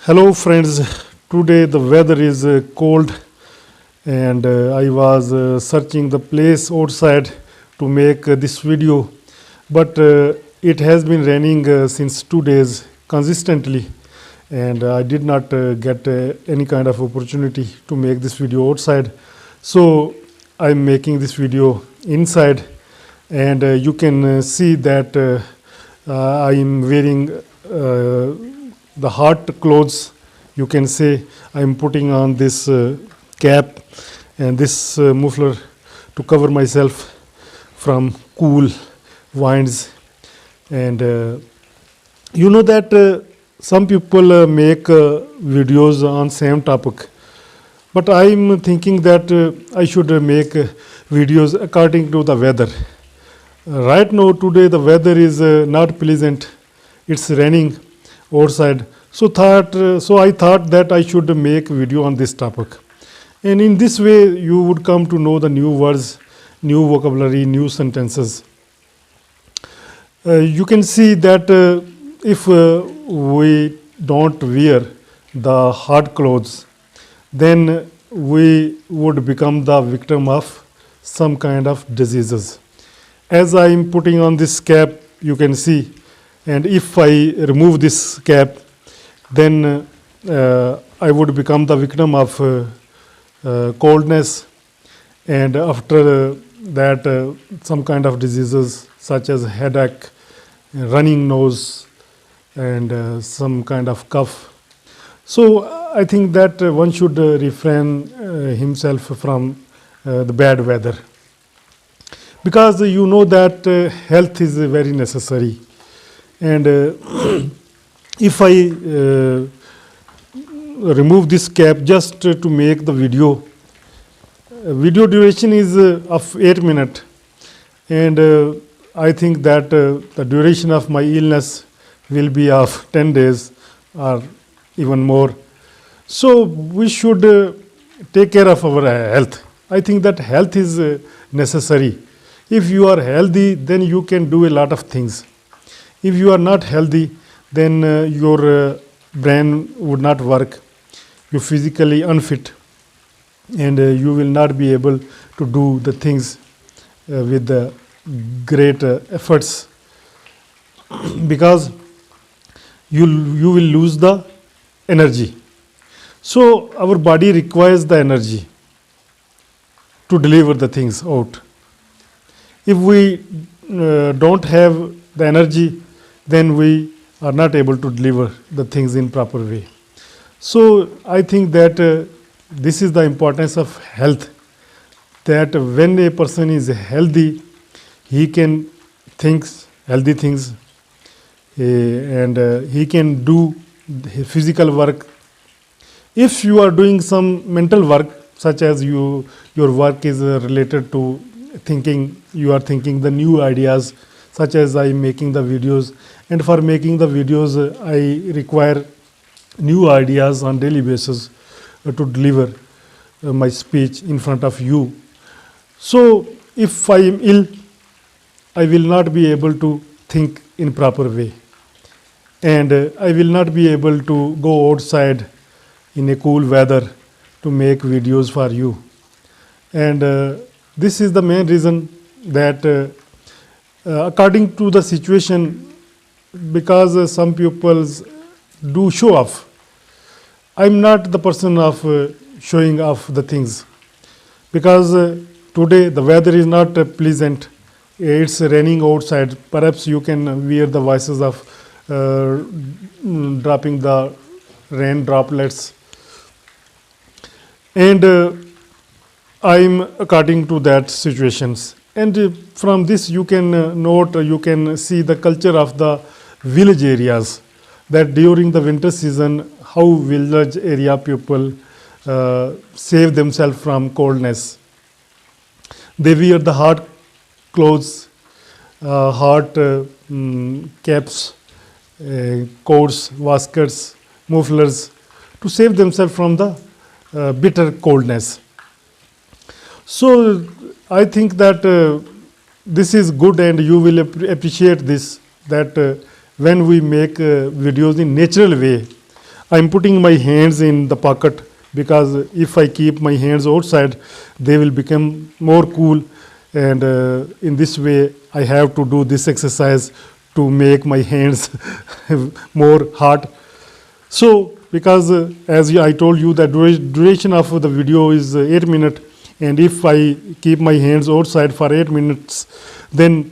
Hello friends, today the weather is cold and I was searching the place outside to make this video, but it has been raining since 2 days consistently, and I did not get any kind of opportunity to make this video outside. So I'm making this video inside, and you can see that I am wearing the hot clothes. You can say I'm putting on this cap and this muffler to cover myself from cool winds. And you know that some people make videos on same topic, but I'm thinking that I should make videos according to the weather. Right now today the weather is not pleasant. It's raining outside. So I thought that I should make video on this topic. And in this way you would come to know the new words, new vocabulary, new sentences. You can see that if we don't wear the hard clothes, then we would become the victim of some kind of diseases. As I am putting on this cap, you can see, and if I remove this cap, then I would become the victim of coldness, and after that some kind of diseases such as headache, running nose, and some kind of cough. So I think that one should refrain himself from the bad weather, because you know that health is very necessary. And if I remove this cap just to make the video duration is of 8 minutes, and I think that the duration of my illness will be of 10 days or even more. So we should take care of our health. I think that health is necessary. If you are healthy, then you can do a lot of things. If you are not healthy, then your brain would not work. You're physically unfit, and you will not be able to do the things with the great efforts, because you will lose the energy. So our body requires the energy to deliver the things out. If we don't have the energy, then we are not able to deliver the things in proper way. So I think that this is the importance of health, that when a person is healthy, he can think healthy things, and he can do physical work. If you are doing some mental work, such as your work is related to thinking, you are thinking the new ideas, such as I am making the videos, and for making the videos I require new ideas on daily basis to deliver my speech in front of you. So if I am ill, I will not be able to think in proper way, and I will not be able to go outside in a cool weather to make videos for you. And this is the main reason that according to the situation, because some people do show off. I'm not the person of showing off the things, because today the weather is not pleasant. It's raining outside. Perhaps you can hear the voices of dropping the rain droplets, and I'm according to that situations. And from this you can note, you can see the culture of the village areas, that during the winter season how village area people save themselves from coldness. They wear the hard clothes, hard caps, coats, waistcoats, mufflers, to save themselves from the bitter coldness. So I think that this is good, and you will appreciate this, that when we make videos in natural way, I'm putting my hands in the pocket, because if I keep my hands outside, they will become more cool. And in this way, I have to do this exercise to make my hands more hot. So, because I told you, the duration of the video is 8 minutes, and if I keep my hands outside for 8 minutes, then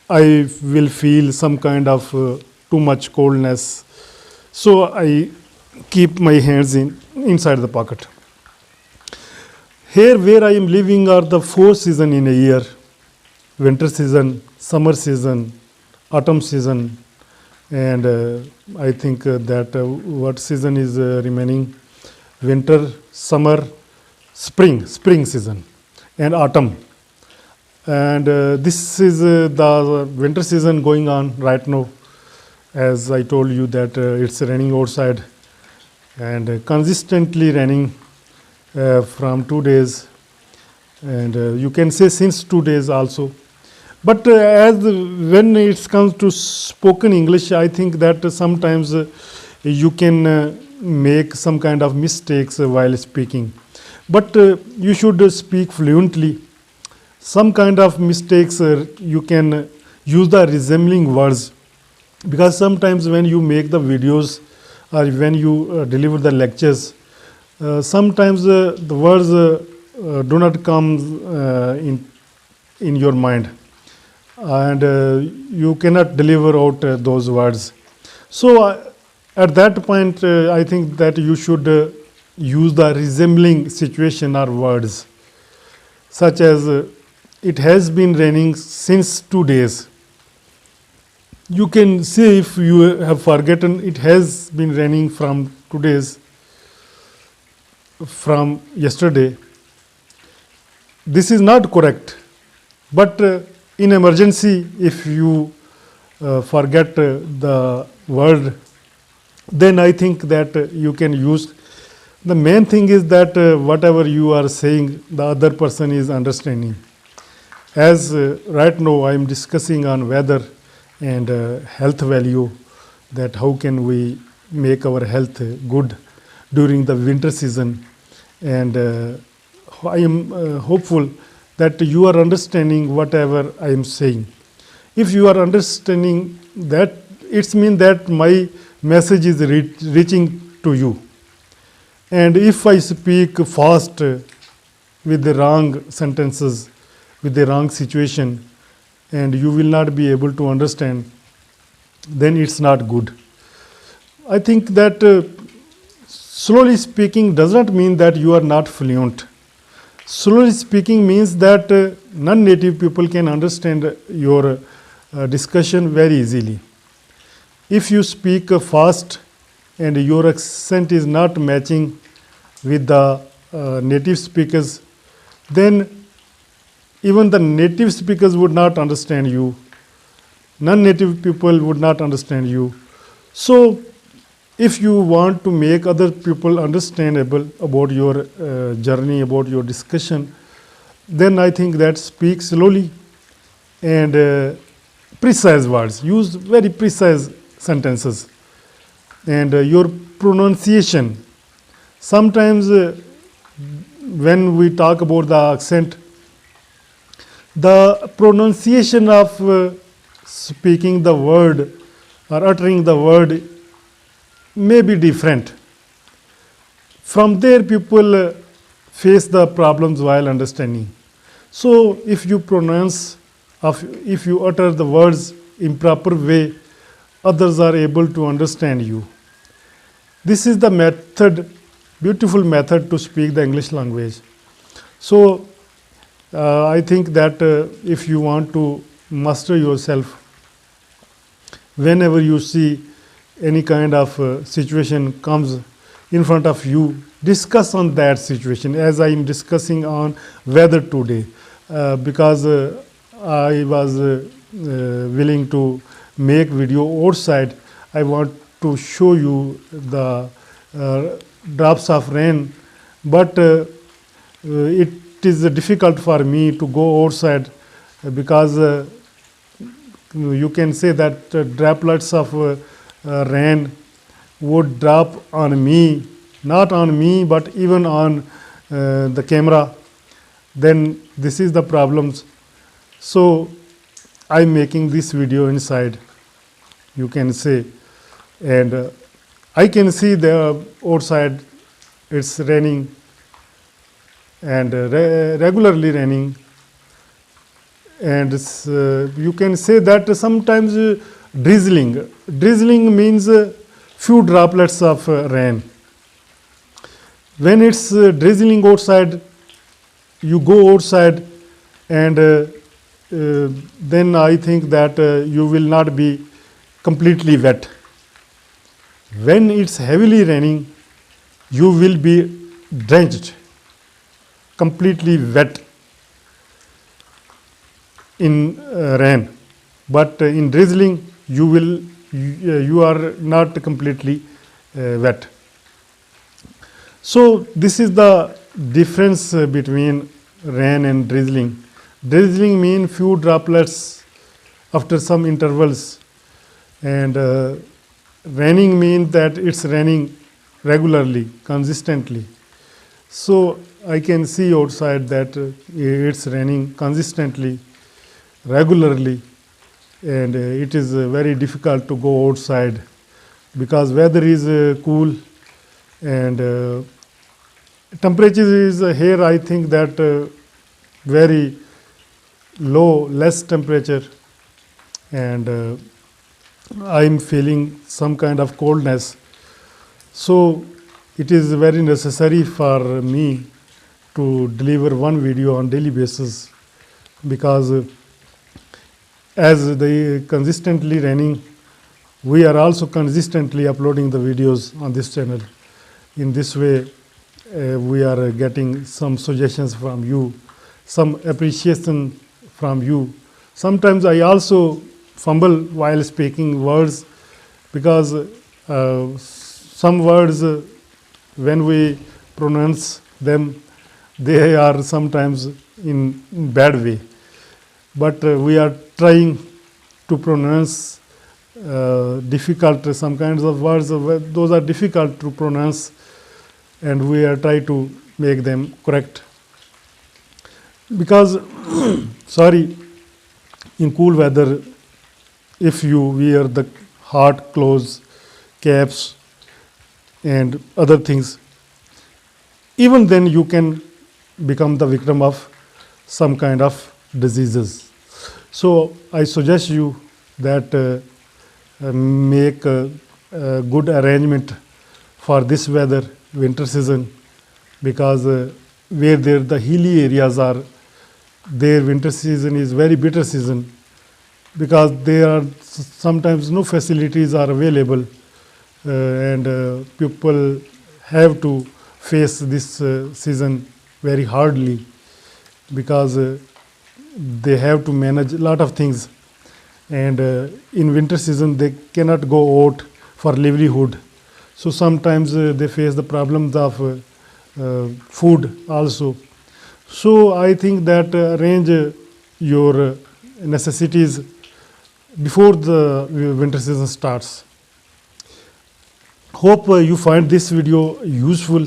I will feel some kind of too much coldness. So I keep my hands inside the pocket. Here where I am living are the 4 seasons in a year: winter season, summer season, autumn season, and I think that what season is remaining: winter, summer, spring season, and autumn. And this is the winter season going on right now. As I told you that it's raining outside, and consistently raining from 2 days, and you can say since 2 days also. But when it comes to spoken English, I think that sometimes you can make some kind of mistakes while speaking. But you should speak fluently. Some kind of mistakes you can use the resembling words, because sometimes when you make the videos or when you deliver the lectures, sometimes the words do not come in your mind, and you cannot deliver out those words. So at that point, I think that you should use the resembling situation or words, such as it has been raining since 2 days. You can say, if you have forgotten, it has been raining from 2 days, from yesterday. This is not correct. But in emergency, if you forget the word, then I think that you can use. The main thing is that whatever you are saying, the other person is understanding. As right now I am discussing on weather and health value, that how can we make our health good during the winter season. And I am hopeful that you are understanding whatever I am saying. If you are understanding that, it means that my message is reaching to you. And if I speak fast with the wrong sentences, with the wrong situation, and you will not be able to understand, then it's not good. I think that slowly speaking does not mean that you are not fluent. Slowly speaking means that non-native people can understand your discussion very easily. If you speak fast and your accent is not matching with the native speakers, then even the native speakers would not understand you. Non-native people would not understand you. So if you want to make other people understandable about your journey, about your discussion, then I think that speak slowly and precise words. Use very precise sentences. And your pronunciation. Sometimes when we talk about the accent, the pronunciation of speaking the word or uttering the word may be different. From there, people face the problems while understanding. So if you pronounce, if you utter the words in proper way, others are able to understand you. This is the method, beautiful method to speak the English language. So I think that if you want to master yourself, whenever you see any kind of situation comes in front of you, discuss on that situation, as I am discussing on weather today, because I was willing to make video outside. I want to show you the drops of rain, but it is difficult for me to go outside because you can say that droplets of rain would drop on me, not on me, but even on the camera, then this is the problems. So I'm making this video inside, you can say, and I can see the outside it's raining and regularly raining, and you can say that sometimes drizzling. Drizzling means few droplets of rain. When it's drizzling outside, you go outside, and then I think that you will not be completely wet. When it's heavily raining, you will be drenched, completely wet in rain. But in drizzling, you are not completely wet. So this is the difference between rain and drizzling. Drizzling means few droplets after some intervals, and raining means that it's raining regularly, consistently. So I can see outside that it's raining consistently, regularly, and it is very difficult to go outside because weather is cool, and temperature is here, I think that very low, less temperature, and I'm feeling some kind of coldness. So it is very necessary for me to deliver one video on daily basis, because as they consistently raining, we are also consistently uploading the videos on this channel. In this way, we are getting some suggestions from you, some appreciation from you. Sometimes I also fumble while speaking words, because some words, when we pronounce them, they are sometimes in bad way. But we are trying to pronounce difficult, some kinds of words, those are difficult to pronounce, and we are trying to make them correct. Because, sorry, in cool weather, if you wear the hard clothes, caps, and other things, even then you can become the victim of some kind of diseases. So I suggest you that make a good arrangement for this weather, winter season, because where there the hilly areas are, their winter season is very bitter season, because there are sometimes no facilities are available, and people have to face this season very hardly, because they have to manage a lot of things, and in winter season they cannot go out for livelihood. So sometimes they face the problems of food also. So I think that arrange your necessities before the winter season starts. Hope you find this video useful.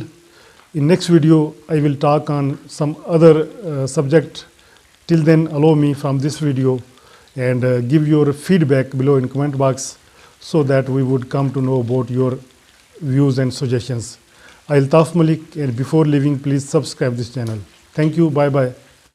In next video, I will talk on some other subject. Till then, allow me from this video and give your feedback below in comment box, so that we would come to know about your views and suggestions. I'll Taf Malik, and before leaving, please subscribe this channel. Thank you. Bye bye.